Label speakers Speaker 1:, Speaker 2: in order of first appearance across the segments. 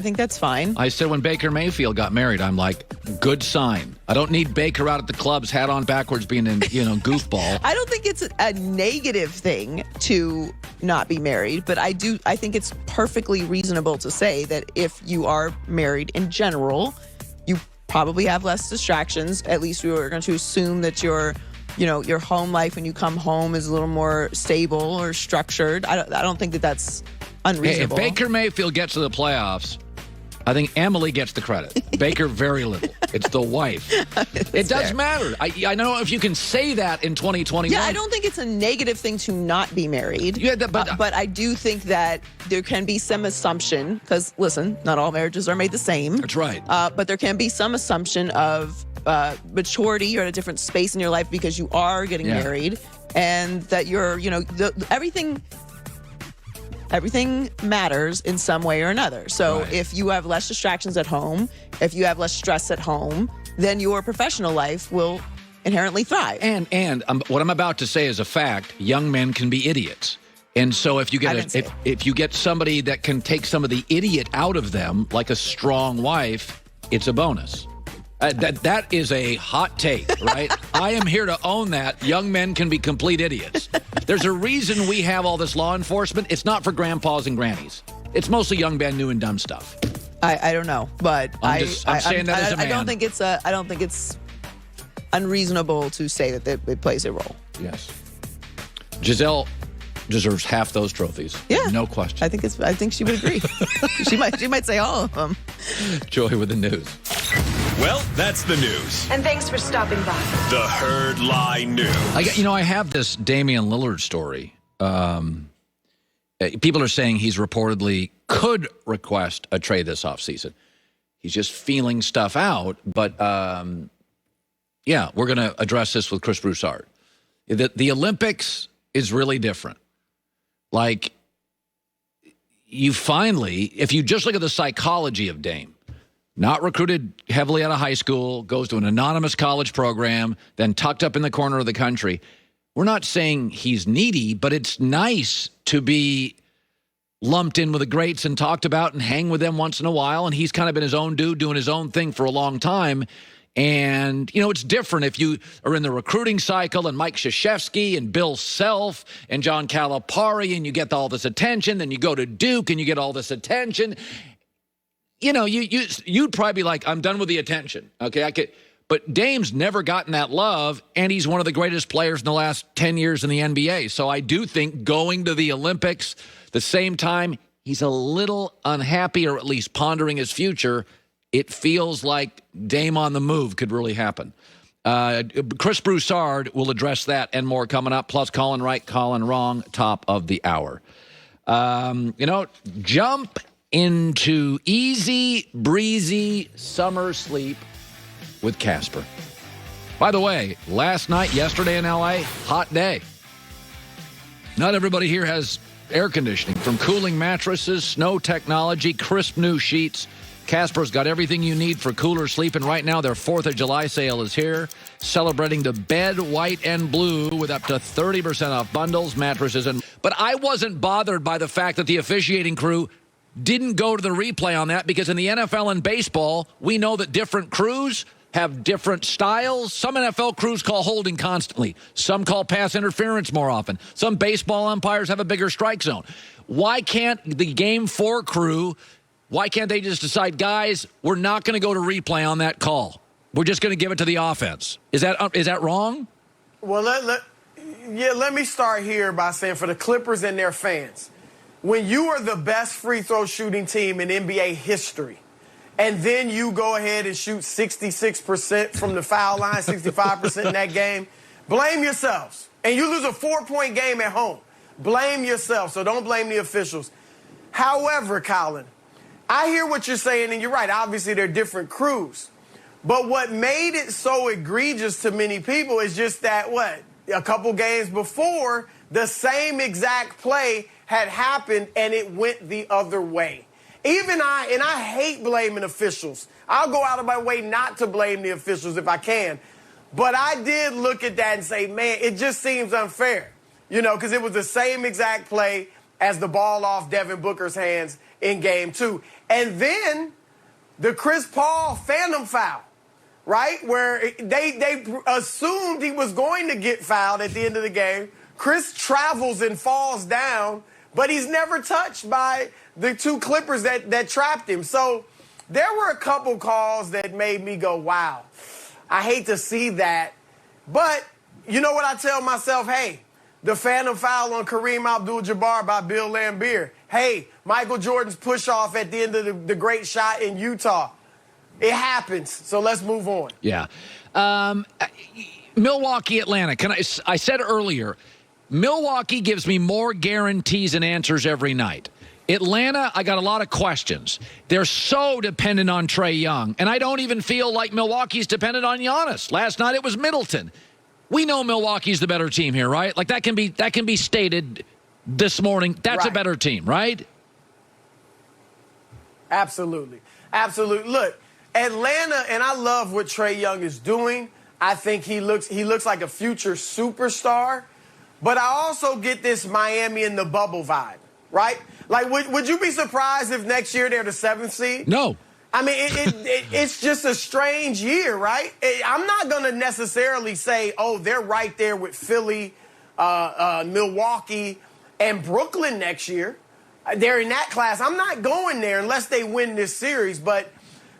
Speaker 1: I think that's fine.
Speaker 2: I said when Baker Mayfield got married, I'm like, good sign. I don't need Baker out at the clubs, hat on backwards, being in, goofball.
Speaker 1: I don't think it's a negative thing to not be married, but I think it's perfectly reasonable to say that if you are married in general, you probably have less distractions. At least we were going to assume that your home life when you come home is a little more stable or structured. I don't think that that's unreasonable.
Speaker 2: Hey, if Baker Mayfield gets to the playoffs, I think Emily gets the credit. Baker, very little. It's the wife. It does
Speaker 1: fair.
Speaker 2: Matter. I don't know if you can say that in 2021.
Speaker 1: Yeah, I don't think it's a negative thing to not be married.
Speaker 2: Yeah,
Speaker 1: but I do think that there can be some assumption, because, listen, not all marriages are made the same.
Speaker 2: That's right.
Speaker 1: But there can be some assumption of maturity. You're at a different space in your life because you are getting married, and that you're, everything matters in some way or another. So if you have less distractions at home, if you have less stress at home, then your professional life will inherently thrive.
Speaker 2: And what I'm about to say is a fact. Young men can be idiots. And so if you get if you get somebody that can take some of the idiot out of them, like a strong wife, it's a bonus. That is a hot take, right? I am here to own that. Young men can be complete idiots. There's a reason we have all this law enforcement. It's not for grandpas and grannies. It's mostly young men doing dumb stuff.
Speaker 1: I don't know, but
Speaker 2: I'm saying that as a man.
Speaker 1: I don't think it's unreasonable to say that it plays a role.
Speaker 2: Yes. Giselle deserves half those trophies.
Speaker 1: Yeah,
Speaker 2: no question.
Speaker 1: I think she would agree. she might say all of them.
Speaker 2: Joy with the news.
Speaker 3: Well, that's the news.
Speaker 4: And thanks for stopping by.
Speaker 3: The Herd Lie News.
Speaker 2: I have this Damian Lillard story. People are saying he's reportedly could request a trade this offseason. He's just feeling stuff out. But, we're going to address this with Chris Broussard. The Olympics is really different. Like, you finally, if you just look at the psychology of Dame, not recruited heavily out of high school, goes to an anonymous college program, then tucked up in the corner of the country. We're not saying he's needy, but it's nice to be lumped in with the greats and talked about and hang with them once in a while. And he's kind of been his own dude doing his own thing for a long time. And, it's different if you are in the recruiting cycle and Mike Krzyzewski and Bill Self and John Calipari and you get all this attention. Then you go to Duke and you get all this attention. You'd probably be like, I'm done with the attention. Okay, but Dame's never gotten that love, and he's one of the greatest players in the last 10 years in the NBA. So I do think going to the Olympics, the same time, he's a little unhappy or at least pondering his future. It feels like Dame on the move could really happen. Chris Broussard will address that and more coming up, plus Colin right, Colin wrong, top of the hour. Jump into easy, breezy summer sleep with Casper. By the way, yesterday in L.A., hot day. Not everybody here has air conditioning. From cooling mattresses, snow technology, crisp new sheets, Casper's got everything you need for cooler sleep, and right now their 4th of July sale is here, celebrating the bed, white, and blue with up to 30% off bundles, mattresses, But I wasn't bothered by the fact that the officiating crew didn't go to the replay on that, because in the NFL and baseball, we know that different crews have different styles. Some NFL crews call holding constantly. Some call pass interference more often. Some baseball umpires have a bigger strike zone. Why can't the Game 4 crew, why can't they just decide, guys, we're not going to go to replay on that call. We're just going to give it to the offense. Is that wrong?
Speaker 5: Well, let me start here by saying, for the Clippers and their fans, when you are the best free throw shooting team in NBA history, and then you go ahead and shoot 66% from the foul line, 65% in that game, blame yourselves. And you lose a 4-point game at home. Blame yourself, so don't blame the officials. However, Colin, I hear what you're saying, and you're right. Obviously, they're different crews. But what made it so egregious to many people is just that, a couple games before, the same exact play had happened, and it went the other way. I hate blaming officials. I'll go out of my way not to blame the officials if I can. But I did look at that and say, man, it just seems unfair. Because it was the same exact play as the ball off Devin Booker's hands, in game 2. And then the Chris Paul phantom foul, right? Where they assumed he was going to get fouled at the end of the game. Chris travels and falls down, but he's never touched by the 2 Clippers that trapped him. So there were a couple calls that made me go, wow, I hate to see that. But you know what I tell myself? Hey, the phantom foul on Kareem Abdul-Jabbar by Bill Laimbeer. Hey, Michael Jordan's push-off at the end of the great shot in Utah. It happens, so let's move on.
Speaker 2: Yeah. Milwaukee, Atlanta. I said earlier, Milwaukee gives me more guarantees and answers every night. Atlanta, I got a lot of questions. They're so dependent on Trae Young, and I don't even feel like Milwaukee's dependent on Giannis. Last night it was Middleton. We know Milwaukee's the better team here, right? Like that can be stated this morning. That's a better team, right?
Speaker 5: Absolutely. Absolutely. Look, Atlanta, and I love what Trae Young is doing. I think he looks like a future superstar. But I also get this Miami in the bubble vibe, right? Like, would you be surprised if next year they're the 7th seed?
Speaker 2: No.
Speaker 5: I mean, it's just a strange year, right? I'm not going to necessarily say, oh, they're right there with Philly, Milwaukee, and Brooklyn next year. They're in that class. I'm not going there unless they win this series. But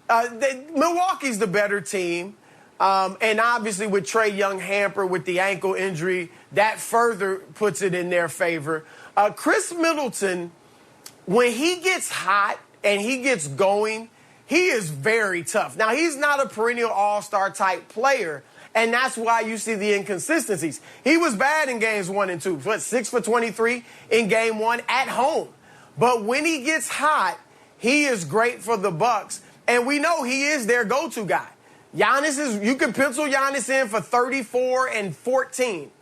Speaker 5: Milwaukee's the better team. And obviously with Trae Young hampered with the ankle injury, that further puts it in their favor. Chris Middleton, when he gets hot and he gets going, he is very tough. Now, he's not a perennial all-star type player, and that's why you see the inconsistencies. He was bad in games 1 and 2. 6 for 23 in game 1 at home. But when he gets hot, he is great for the Bucks, and we know he is their go-to guy. You can pencil Giannis in for 34 and 14.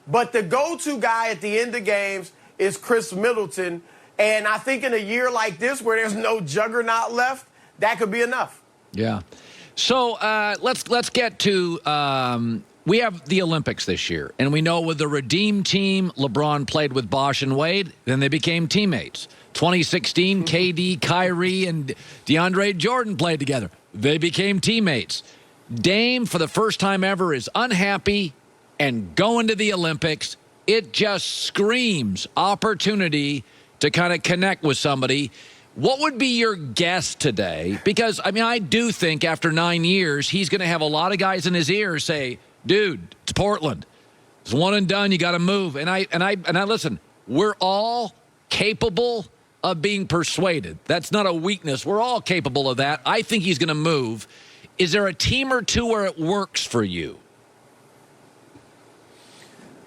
Speaker 5: But the go-to guy at the end of games is Chris Middleton. And I think in a year like this where there's no juggernaut left, that could be enough.
Speaker 2: Yeah. So let's get to we have the Olympics this year. And we know with the Redeem team, LeBron played with Bosh and Wade. Then they became teammates. 2016, KD, Kyrie, and DeAndre Jordan played together. They became teammates. Dame, for the first time ever, is unhappy and going to the Olympics. It just screams opportunity to kind of connect with somebody. What would be your guess today? Because, I mean, I do think after 9 years, he's going to have a lot of guys in his ear say, dude, it's Portland. It's one and done. You got to move. And I listen, we're all capable of being persuaded. That's not a weakness. We're all capable of that. I think he's going to move. Is there a team or two where it works for you?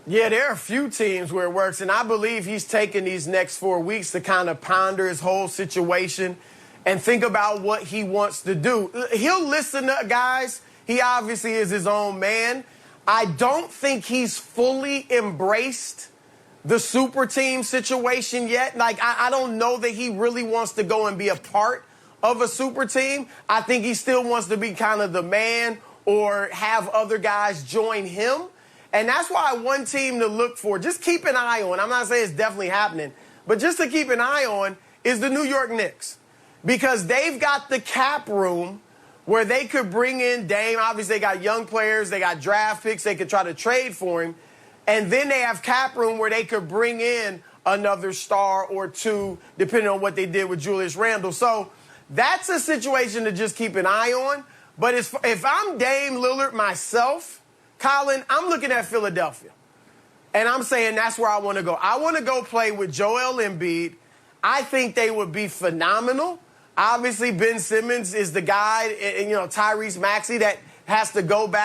Speaker 5: Yeah, there are a few teams where it works, and I believe he's taking these next 4 weeks to kind of ponder his whole situation and think about what he wants to do. He'll listen to guys. He obviously is his own man. I don't think he's fully embraced the super team situation yet. Like, I don't know that he really wants to go and be a part of a super team. I think he still wants to be kind of the man or have other guys join him. And that's why one team to look for, just keep an eye on, I'm not saying it's definitely happening, but just to keep an eye on is the New York Knicks. Because they've got the cap room where they could bring in Dame. Obviously, they got young players. They got draft picks. They could try to trade for him. And then they have cap room where they could bring in another star or two, depending on what they did with Julius Randle. So that's a situation to just keep an eye on. But if I'm Dame Lillard myself, Colin, I'm looking at Philadelphia. And I'm saying that's where I want to go. I want to go play with Joel Embiid. I think they would be phenomenal. Obviously, Ben Simmons is the guy, and Tyrese Maxey that has to go back.